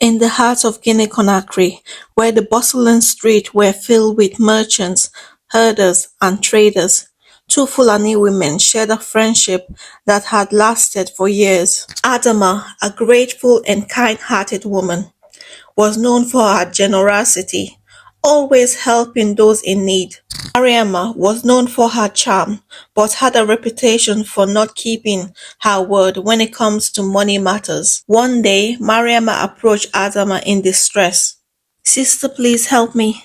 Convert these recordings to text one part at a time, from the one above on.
In the heart of Guinea Conakry, where the bustling streets were filled with merchants, herders, and traders, two Fulani women shared a friendship that had lasted for years. Adama, a grateful and kind-hearted woman, was known for her generosity, always helping those in need. Mariama was known for her charm, but had a reputation for not keeping her word when it comes to money matters. One day, Mariama approached Adama in distress. "Sister, please help me.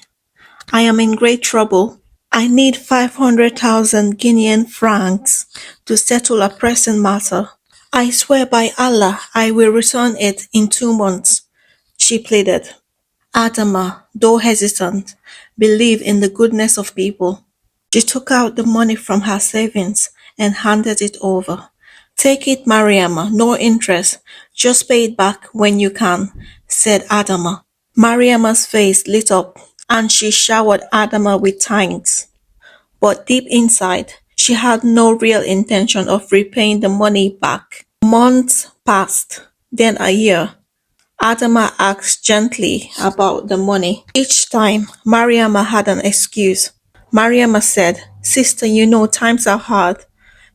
I am in great trouble. I need 500,000 Guinean francs to settle a pressing matter. I swear by Allah I will return it in 2 months," she pleaded. Adama, though hesitant, believed in the goodness of people. She took out the money from her savings and handed it over. "Take it, Mariama, no interest. Just pay it back when you can," said Adama. Mariama's face lit up and she showered Adama with thanks. But deep inside, she had no real intention of repaying the money back. Months passed, then a year. Adama asked gently about the money. Each time, Mariama had an excuse. Mariama said, "Sister, you know times are hard.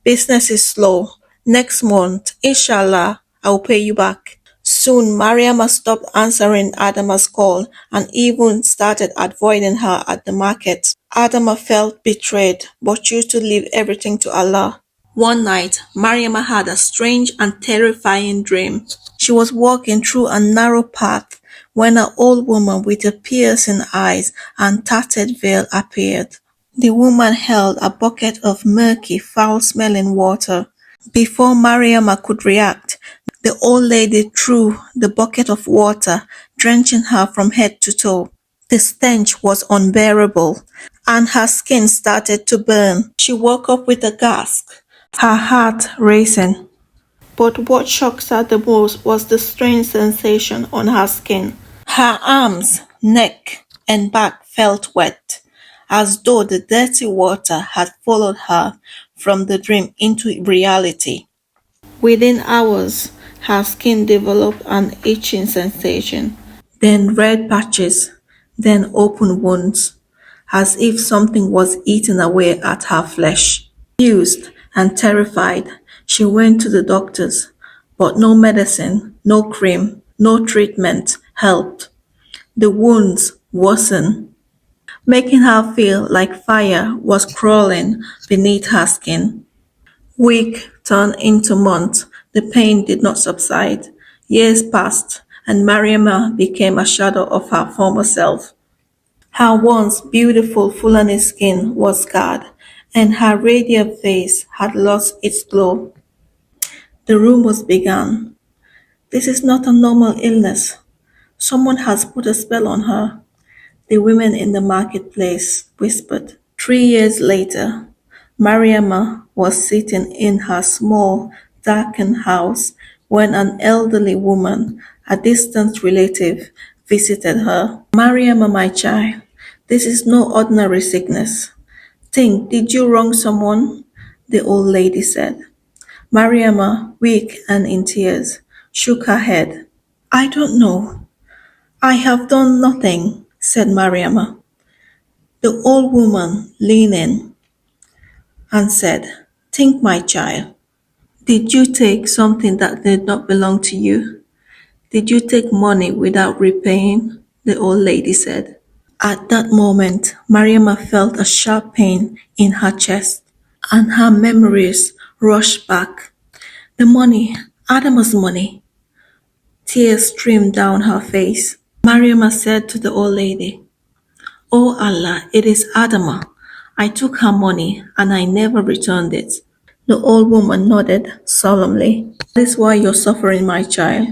Business is slow. Next month, inshallah, I'll pay you back." Soon, Mariama stopped answering Adama's call and even started avoiding her at the market. Adama felt betrayed, but chose to leave everything to Allah. One night, Mariama had a strange and terrifying dream. She was walking through a narrow path when an old woman with a piercing eyes and tattered veil appeared. The woman held a bucket of murky, foul-smelling water. Before Mariama could react, the old lady threw the bucket of water, drenching her from head to toe. The stench was unbearable, and her skin started to burn. She woke up with a gasp, her heart racing. But what shocked her the most was the strange sensation on her skin. Her arms, neck, and back felt wet, as though the dirty water had followed her from the dream into reality. Within hours, her skin developed an itching sensation, then red patches, then open wounds, as if something was eating away at her flesh. Confused and terrified, she went to the doctors, but no medicine, no cream, no treatment helped. The wounds worsened, making her feel like fire was crawling beneath her skin. Weeks turned into months. The pain did not subside. Years passed, and Mariama became a shadow of her former self. Her once beautiful Fulani skin was scarred, and her radiant face had lost its glow. The rumors began. "This is not a normal illness. Someone has put a spell on her," the women in the marketplace whispered. 3 years later, Mariama was sitting in her small, darkened house when an elderly woman, a distant relative, visited her. "Mariama, my child, this is no ordinary sickness. Think, did you wrong someone?" the old lady said. Mariama, weak and in tears, shook her head. "I don't know. I have done nothing," said Mariama. The old woman leaned in and said, "Think, my child. Did you take something that did not belong to you? Did you take money without repaying?" the old lady said. At that moment, Mariama felt a sharp pain in her chest, and her memories rushed back. The money, Adama's money. Tears streamed down her face. Mariama said to the old lady, "Oh Allah, it is Adama. I took her money and I never returned it." The old woman nodded solemnly. "That is why you're suffering, my child.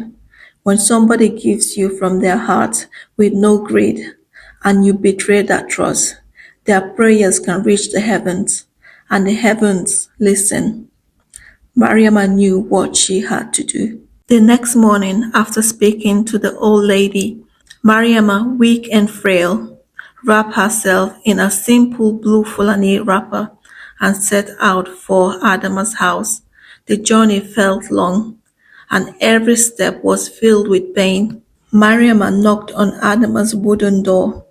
When somebody gives you from their heart with no greed and you betray that trust, their prayers can reach the heavens, and the heavens listen." Mariama knew what she had to do. The next morning, after speaking to the old lady, Mariama, weak and frail, wrapped herself in a simple blue Fulani wrapper and set out for Adama's house. The journey felt long, and every step was filled with pain. Mariama knocked on Adama's wooden door,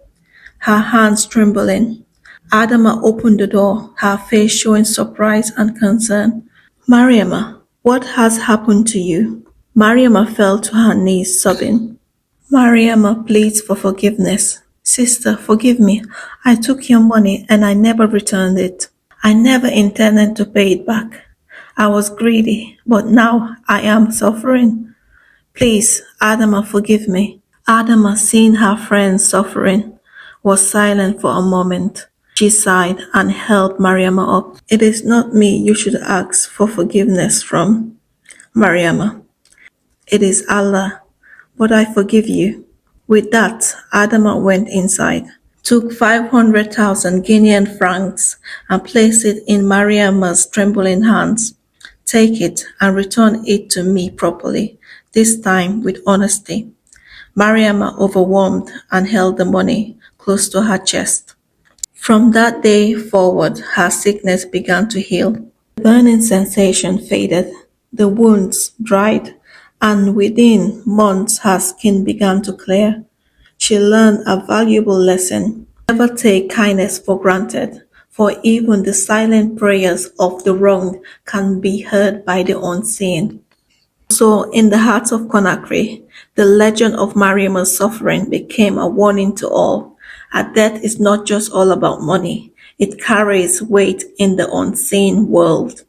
her hands trembling. Adama opened the door, her face showing surprise and concern. Mariama, what has happened to you? Mariama fell to her knees, sobbing. Mariama pleads for forgiveness. Sister, forgive me. I took your money and I never returned it. I never intended to pay it back. I was greedy, but now I am suffering. Please, Adama, forgive me. Adama, seeing her friend suffering, was silent for a moment. She sighed and held Mariama up. It is not me you should ask for forgiveness from, Mariama. It is Allah, but I forgive you. With that, Adama went inside, took 500,000 Guinean francs and placed it in Mariama's trembling hands. Take it and return it to me properly, this time with honesty. Mariama, overwhelmed, and held the money close to her chest. From that day forward, her sickness began to heal. The burning sensation faded, the wounds dried, and within months her skin began to clear. She learned a valuable lesson. Never take kindness for granted, for even the silent prayers of the wronged can be heard by the unseen. So, in the heart of Conakry, the legend of Mariam's suffering became a warning to all. Her death is not just all about money, it carries weight in the unseen world.